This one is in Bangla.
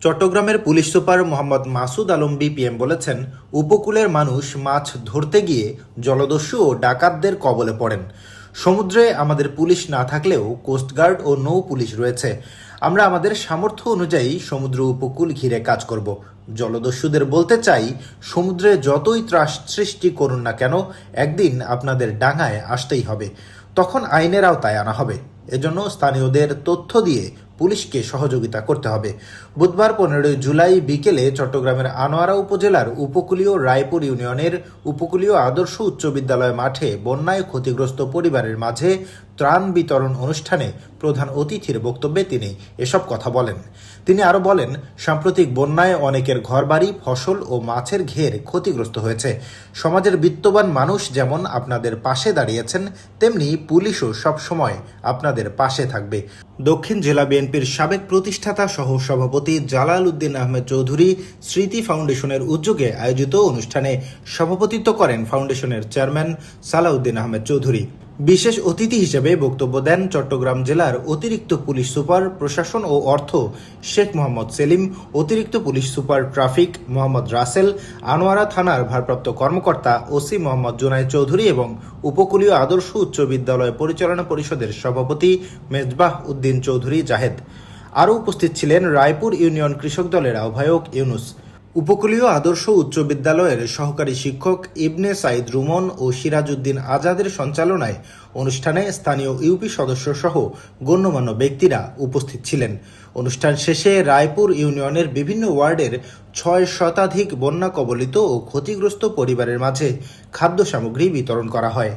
চট্টগ্রামের police super Mohammad Masud Alam BPM বলেছেন, উপকূলের মানুষ মাছ ধরতে গিয়ে জলদস্যু ও ডাকাতদের কবলে পড়েন। সমুদ্রে আমাদের পুলিশ না থাকলেও কোস্টগার্ড ও নৌ পুলিশ রয়েছে। আমরা আমাদের সামর্থ্য অনুযায়ী সমুদ্র উপকূল ঘিরে কাজ করব। জলদস্যুদের বলতে চাই, সমুদ্রে যতই ত্রাস সৃষ্টি করুন না কেন, একদিন আপনাদের ডাঙায় আসতেই হবে। তখন আইনের আওতায় আনা হবে। এজন্য স্থানীয়দের তথ্য দিয়ে পুলিশকে সহযোগিতা করতে হবে। বুধবার 15 জুলাই বিকেলে চট্টগ্রামের আনোয়ারা উপজেলার উপকূলীয় রায়পুর ইউনিয়নের উপকূলীয় আদর্শ উচ্চ বিদ্যালয় মাঠে বন্যায় ক্ষতিগ্রস্ত পরিবারের মাঝে ত্রাণ বিতরণ অনুষ্ঠানে প্রধান অতিথির বক্তব্যে তিনি এসব কথা বলেন। তিনি আরও বলেন, সাম্প্রতিক বন্যায় অনেকের ঘরবাড়ি, ফসল ও মাছের ঘের ক্ষতিগ্রস্ত হয়েছে। সমাজের বিত্তবান মানুষ যেমন আপনাদের পাশে দাঁড়িয়েছেন, তেমনি পুলিশও সবসময় আপনাদের পাশে থাকবে। দক্ষিণ জেলা বিএনপির সাবেক প্রতিষ্ঠাতা সহ সভাপতি জালাল উদ্দিন আহমেদ চৌধুরী স্মৃতি ফাউন্ডেশনের উদ্যোগে আয়োজিত অনুষ্ঠানে সভাপতিত্ব করেন ফাউন্ডেশনের চেয়ারম্যান সালাউদ্দিন আহমেদ চৌধুরী। বিশেষ অতিথি হিসেবে বক্তব্য দেন চট্টগ্রাম জেলার অতিরিক্ত পুলিশ সুপার প্রশাসন ও অর্থ শেখ মোহাম্মদ সেলিম, অতিরিক্ত police super traffic Mohammad Rasel, Anwara থানার ভারপ্রাপ্ত কর্মকর্তা ওসি মোহাম্মদ জুনায়েদ চৌধুরী এবং উপকূলীয় আদর্শ উচ্চ বিদ্যালয় পরিচালনা পরিষদের সভাপতি মেজবাহ উদ্দিন চৌধুরী জাহেদ। আরও উপস্থিত ছিলেন রায়পুর ইউনিয়ন কৃষক দলের আহ্বায়ক ইউনুস, উপকূলীয় আদর্শ উচ্চ বিদ্যালয়ের সহকারী শিক্ষক ইবনে সাইদ রুমন ও সিরাজ উদ্দিন আজাদের সঞ্চালনায় অনুষ্ঠানে স্থানীয় ইউপি সদস্য সহ গণ্যমান্য ব্যক্তিরা উপস্থিত ছিলেন। অনুষ্ঠান শেষে রায়পুর ইউনিয়নের বিভিন্ন ওয়ার্ডের 6 শতাধিক বন্যা কবলিত ও ক্ষতিগ্রস্ত পরিবারের মাঝে খাদ্য সামগ্রী বিতরণ করা হয়।